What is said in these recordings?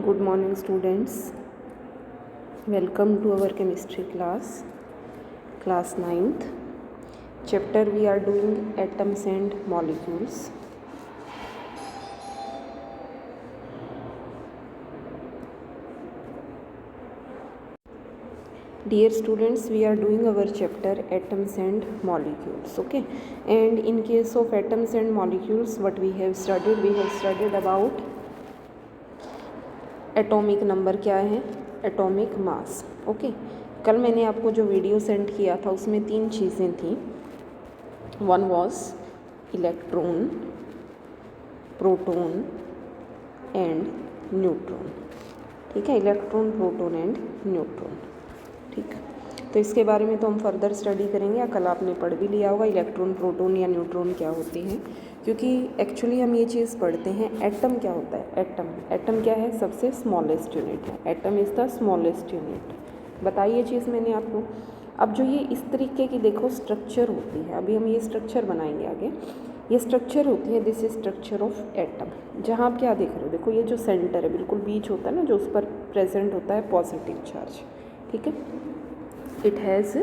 Good morning, students. Welcome to our chemistry class, class 9th. Chapter we are doing atoms and molecules. Dear students, we are doing our chapter atoms and molecules. Okay, and in case of atoms and molecules, what we have studied about atomic number क्या है, atomic mass. Okay, कल मैंने आपको जो video send किया था उसमें 3 चीज़ें थी. One was electron, proton and neutron. ठीक है, इलेक्ट्रॉन, प्रोटॉन एंड न्यूट्रॉन. ठीक, तो इसके बारे में तो हम फर्दर स्टडी करेंगे, या कल आपने पढ़ भी लिया होगा इलेक्ट्रॉन, प्रोटॉन या न्यूट्रॉन क्या होते हैं. क्योंकि एक्चुअली हम ये चीज़ पढ़ते हैं एटम क्या होता है. एटम क्या है, सबसे स्मॉलेस्ट यूनिट है. Atom is the smallest unit. बताइए ये चीज़ मैंने आपको. अब जो ये इस तरीके की देखो स्ट्रक्चर होती है, अभी हम ये स्ट्रक्चर बनाएंगे आगे. ये स्ट्रक्चर होती है, this is structure of atom. जहाँ आप क्या देख रहे हो, देखो ये जो सेंटर है बिल्कुल बीच होता है ना, जो उस पर प्रेजेंट होता है पॉजिटिव चार्ज. ठीक है, it has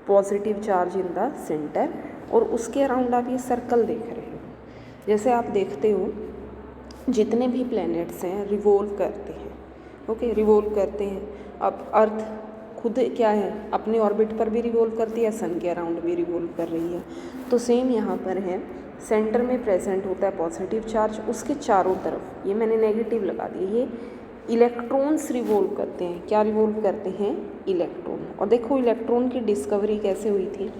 positive charge in the centre. और उसके अराउंड आप ये सर्कल देख रहे हो. जैसे आप देखते हो जितने भी प्लैनेट्स हैं रिवॉल्व करते हैं. ओके, रिवॉल्व करते हैं. अब अर्थ खुद क्या है, अपने ऑर्बिट पर भी रिवॉल्व करती है, सन के अराउंड भी रिवॉल्व कर रही है. तो सेम यहाँ पर है, सेंटर में प्रेजेंट होता है पॉजिटिव चार्ज, उसके चारों तरफ ये मैंने नेगेटिव लगा दिया. ये इलेक्ट्रॉन्स रिवॉल्व करते हैं. क्या रिवॉल्व करते हैं, इलेक्ट्रॉन. और देखो इलेक्ट्रॉन की डिस्कवरी कैसे हुई थी,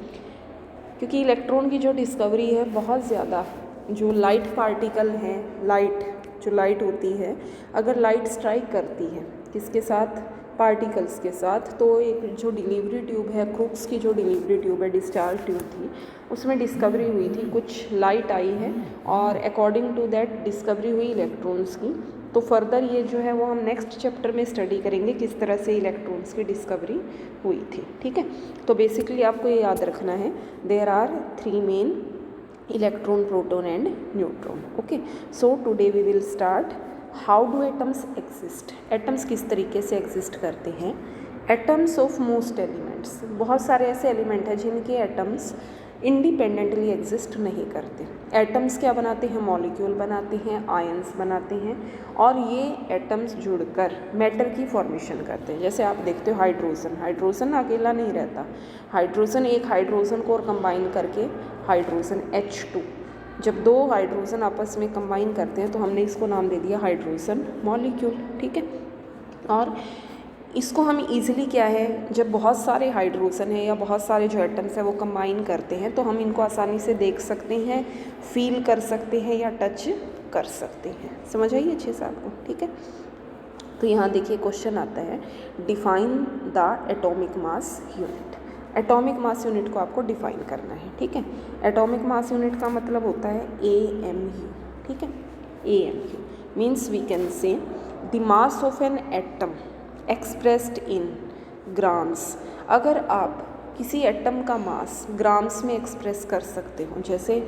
क्योंकि इलेक्ट्रॉन की जो डिस्कवरी है बहुत ज़्यादा, जो लाइट पार्टिकल हैं, लाइट होती है, अगर लाइट स्ट्राइक करती है किसके साथ, पार्टिकल्स के साथ, तो एक जो डिलीवरी ट्यूब है, क्रूक्स की जो डिलीवरी ट्यूब है, डिस्चार्ज ट्यूब थी, उसमें डिस्कवरी हुई थी, कुछ लाइट आई है और अकॉर्डिंग टू दैट डिस्कवरी हुई इलेक्ट्रॉन्स की. तो फर्दर ये जो है वो हम नेक्स्ट चैप्टर में स्टडी करेंगे किस तरह से इलेक्ट्रॉन्स की डिस्कवरी हुई थी. ठीक है, तो बेसिकली आपको ये याद रखना है, there are 3 main, electron, proton and neutron. Okay, so today we will start how do atoms exist. Atoms किस तरीके से एग्जिस्ट करते हैं. एटम्स ऑफ मोस्ट एलिमेंट्स, बहुत सारे ऐसे एलिमेंट हैं जिनके एटम्स इंडिपेंडेंटली एग्जिस्ट नहीं करते. एटम्स क्या बनाते हैं, मॉलिक्यूल बनाते हैं, आयंस बनाते हैं, और ये एटम्स जुड़कर मैटर की फॉर्मेशन करते हैं. जैसे आप देखते हो हाइड्रोजन अकेला नहीं रहता. हाइड्रोजन एक हाइड्रोजन को और कंबाइन करके हाइड्रोजन H2, जब 2 हाइड्रोजन आपस में कंबाइन करते हैं तो हमने इसको नाम दे दिया हाइड्रोजन मॉलिक्यूल. ठीक है, और इसको हम इजीली क्या है, जब बहुत सारे हाइड्रोजन है या बहुत सारे जो एटम्स हैं वो कंबाइन करते हैं तो हम इनको आसानी से देख सकते हैं, फील कर सकते हैं या टच कर सकते हैं. समझ आई अच्छे से आपको. ठीक है, तो यहाँ देखिए क्वेश्चन आता है, define the atomic mass unit. Atomic mass unit को आपको डिफाइन करना है. ठीक है, एटॉमिक मास यूनिट का मतलब होता है AMU. ठीक है, AMU means we can say the mass of an atom expressed in grams. अगर आप किसी एटम का मास ग्राम्स में एक्सप्रेस कर सकते हो, जैसे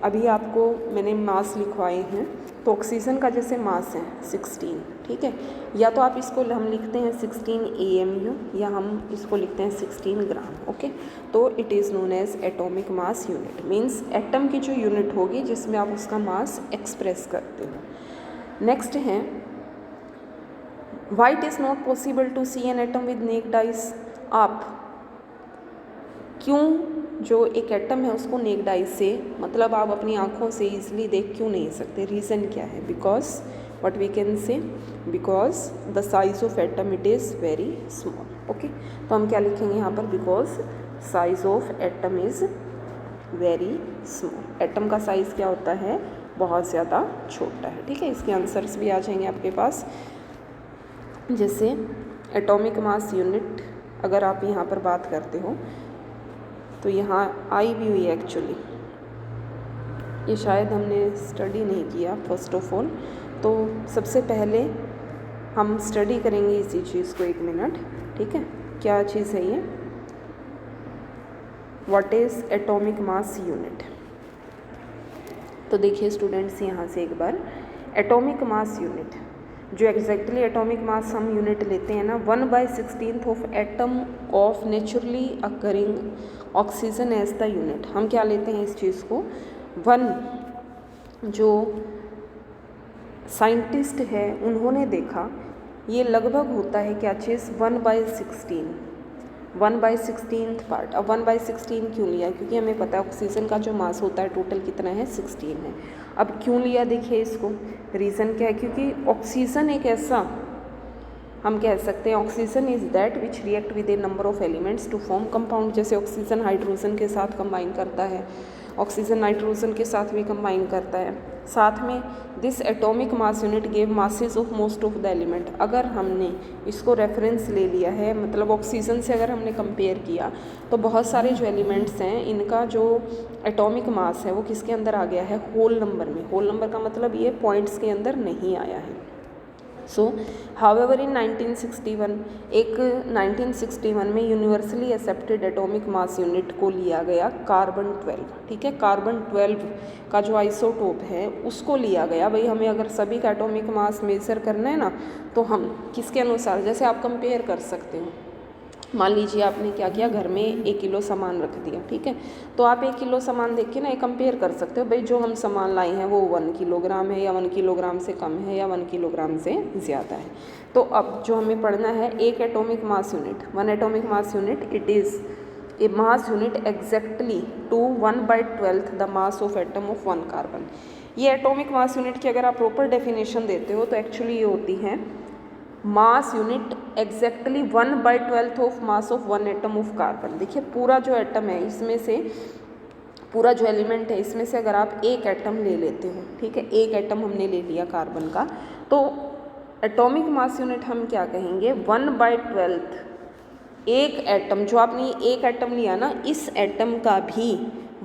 अभी आपको मैंने मास लिखवाए हैं, तो ऑक्सीजन का जैसे मास है 16. ठीक है, या तो आप इसको हम लिखते हैं 16 AMU, या हम इसको लिखते हैं 16 ग्राम. ओके, तो it is known as atomic mass unit. Means atom की जो यूनिट होगी जिसमें आप उसका मास एक्सप्रेस करते हो. नेक्स्ट है, why it is not possible to see an atom with naked eyes. आप क्यों जो एक एटम है उसको नेक्ड आइज से, मतलब आप अपनी आँखों से ईजिली देख क्यों नहीं सकते. रीज़न क्या है, because what we can say, because the size of atom it is very small. Okay, तो हम क्या लिखेंगे यहाँ पर, because size of atom is very small. Atom का साइज़ क्या होता है, बहुत ज़्यादा छोटा है. ठीक है, इसके आंसर्स भी आ जाएंगे आपके पास. जैसे एटॉमिक मास यूनिट अगर आप यहाँ पर बात करते हो तो यहाँ आई भी हुई है. एक्चुअली ये शायद हमने स्टडी नहीं किया फर्स्ट ऑफ ऑल, तो सबसे पहले हम स्टडी करेंगे इसी चीज़ को. 1 मिनट. ठीक है, क्या चीज़ है ये, what is atomic mass unit. तो देखिए स्टूडेंट्स, यहाँ से एक बार एटॉमिक मास यूनिट जो एग्जैक्टली एटॉमिक मास हम यूनिट लेते हैं ना, 1/16 of atom of naturally occurring oxygen as the unit. हम क्या लेते हैं इस चीज़ को, 1 जो साइंटिस्ट है उन्होंने देखा ये लगभग होता है क्या चीज़, 1/16, 1/16 पार्ट। अब 1/16 क्यों लिया, क्योंकि हमें पता है ऑक्सीजन का जो मास होता है टोटल कितना है, 16 है। अब क्यों लिया देखिए इसको, रीज़न क्या है, क्योंकि ऑक्सीजन एक ऐसा, हम कह सकते हैं oxygen is that which react with a number of elements to form compound. जैसे ऑक्सीजन हाइड्रोजन के साथ कंबाइन करता है, ऑक्सीजन नाइट्रोजन के साथ भी कंबाइन करता है। साथ में this atomic mass unit gave masses of most of the element. अगर हमने इसको रेफरेंस ले लिया है, मतलब ऑक्सीजन से अगर हमने कंपेयर किया, तो बहुत सारे जो एलिमेंट्स हैं इनका जो एटॉमिक मास है वो किसके अंदर आ गया है, होल नंबर में। होल नंबर का मतलब ये पॉइंट्स के अंदर नहीं आया है। सो हाउएवर इन 1961 में universally accepted atomic mass unit को लिया गया कार्बन 12, ठीक है। कार्बन 12 का जो आइसोटोप है उसको लिया गया। भाई हमें अगर सभी का एटॉमिक मास मेजर करना है ना, तो हम किसके अनुसार, जैसे आप कंपेयर कर सकते हो, मान लीजिए आपने क्या किया, घर में 1 किलो सामान रख दिया, ठीक है। तो आप 1 किलो सामान देख के ना एक कंपेयर कर सकते हो, भाई जो हम सामान लाए हैं वो 1 किलोग्राम है या 1 किलोग्राम से कम है या 1 किलोग्राम से ज़्यादा है। तो अब जो हमें पढ़ना है, एक atomic mass unit, 1 atomic mass unit, it is a mass unit exactly to 1/12 the mass of atom of 1 carbon. ये एटॉमिक मास यूनिट की अगर आप प्रॉपर डेफिनेशन देते हो तो एक्चुअली ये होती है मास unit exactly 1/12 of mass of 1 atom of carbon. देखिए पूरा जो एटम है इसमें से, पूरा जो एलिमेंट है इसमें से अगर आप एक एटम ले लेते हो, ठीक है, एक एटम हमने ले लिया कार्बन का, तो एटॉमिक मास यूनिट हम क्या कहेंगे, 1/12। एक एटम, जो आपने एक एटम लिया ना, इस एटम का भी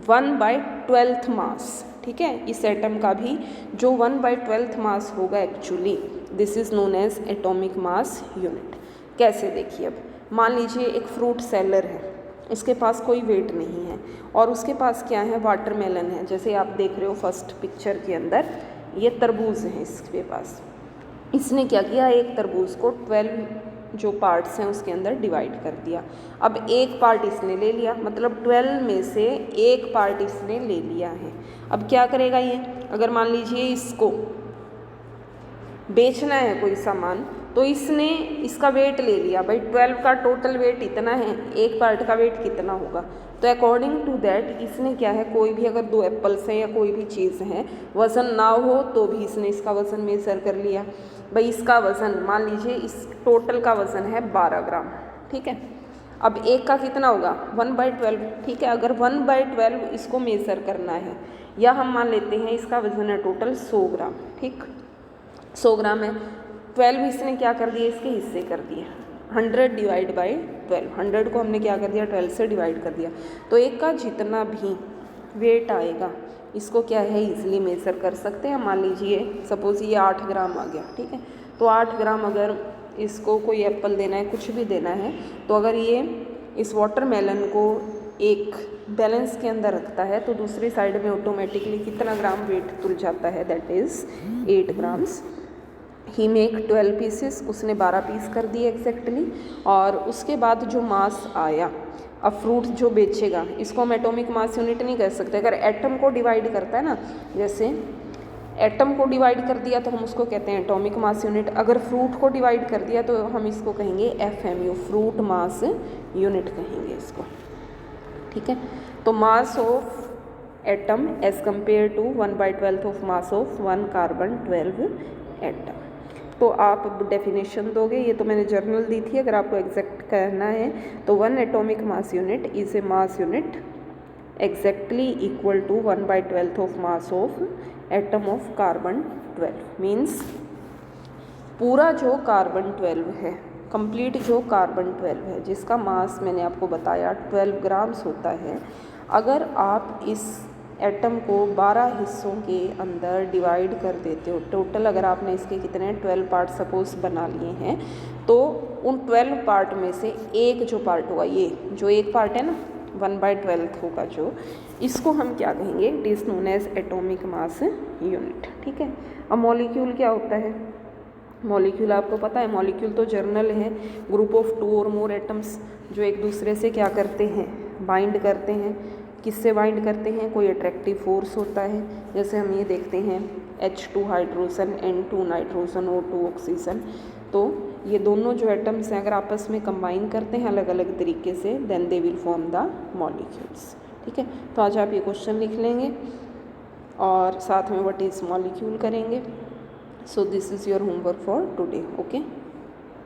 1/12 मास, ठीक है, इस एटम का भी जो 1/12 मास होगा actually this is known as atomic mass unit. कैसे, देखिए अब मान लीजिए एक फ्रूट सेलर है, उसके पास कोई वेट नहीं है और उसके पास क्या है, वाटरमेलन है। जैसे आप देख रहे हो फर्स्ट पिक्चर के अंदर, ये तरबूज है इसके पास। इसने क्या किया, एक तरबूज को 12 जो पार्ट्स हैं उसके अंदर डिवाइड कर दिया। अब एक पार्ट इसने ले लिया, मतलब 12 में से एक पार्ट इसने ले लिया है। अब क्या करेगा ये, अगर मान लीजिए इसको बेचना है कोई सामान, तो इसने इसका वेट ले लिया, भाई 12 का टोटल वेट इतना है, एक पार्ट का वेट कितना होगा। तो अकॉर्डिंग टू दैट इसने क्या है, कोई भी अगर 2 एप्पल्स हैं या कोई भी चीज़ है, वज़न ना हो तो भी इसने इसका वज़न मेज़र कर लिया। भाई इसका वज़न मान लीजिए इस टोटल का वज़न है 12 ग्राम, ठीक है। अब एक का कितना होगा, 1/12, ठीक है। अगर 1/12 इसको मेज़र करना है, या हम मान लेते हैं इसका वज़न है टोटल 100 ग्राम, ठीक, 100 ग्राम है, 12 इसने क्या कर दिया, इसके हिस्से कर दिए, 100 डिवाइड बाई 12, 100 को हमने क्या कर दिया, 12 से डिवाइड कर दिया। तो एक का जितना भी वेट आएगा इसको क्या है, इजीली मेज़र कर सकते हैं। मान लीजिए सपोज़ ये 8 ग्राम आ गया, ठीक है। तो 8 ग्राम अगर इसको कोई एप्पल देना है, कुछ भी देना है, तो अगर ये इस वाटरमेलन को एक बैलेंस के अंदर रखता है तो दूसरी साइड में ऑटोमेटिकली कितना ग्राम वेट तुल जाता है, that is 8 grams. He make 12 pieces, उसने 12 पीस कर दिए एग्जैक्टली। और उसके बाद जो मास आया, अब फ्रूट जो बेचेगा इसको हम एटॉमिक मास यूनिट नहीं कह सकते। अगर एटम को डिवाइड करता है ना, जैसे एटम को डिवाइड कर दिया तो हम उसको कहते हैं एटॉमिक मास यूनिट। अगर फ्रूट को डिवाइड कर दिया तो हम इसको कहेंगे FMU, फ्रूट मास यूनिट कहेंगे इसको, ठीक है। तो mass of atom as compare to 1/12 of mass of 1 carbon 12 atom. तो आप डेफिनेशन दोगे, ये तो मैंने जर्नल दी थी, अगर आपको एग्जैक्ट करना है तो 1 atomic mass unit is a mass unit exactly equal to 1/12 of mass of atom of carbon 12। Means पूरा जो कार्बन 12 है, कंप्लीट जो कार्बन 12 है, जिसका मास मैंने आपको बताया 12 ग्राम्स होता है, अगर आप इस एटम को 12 हिस्सों के अंदर डिवाइड कर देते हो, टोटल अगर आपने इसके कितने 12 पार्ट सपोज बना लिए हैं, तो उन 12 पार्ट में से एक जो पार्ट होगा, ये जो एक पार्ट है ना 1/12 होगा जो, इसको हम क्या कहेंगे, it is known as atomic mass unit, ठीक है। अब मॉलिक्यूल क्या होता है, मॉलिक्यूल आपको पता है, मॉलिक्यूल तो जर्नल है, ग्रुप ऑफ 2 और मोर एटम्स जो एक दूसरे से क्या करते हैं, बाइंड करते हैं। किससे बाइंड करते हैं, कोई अट्रैक्टिव फोर्स होता है। जैसे हम ये देखते हैं H2 hydrogen, N2 nitrogen, O2 oxygen. तो ये दोनों जो एटम्स हैं अगर आपस में कंबाइन करते हैं अलग अलग तरीके से, then they will form the molecules. ठीक है, तो आज आप ये क्वेश्चन लिख लेंगे और साथ में व्हाट इज़ मॉलिक्यूल करेंगे। So this is your homework for today. Okay.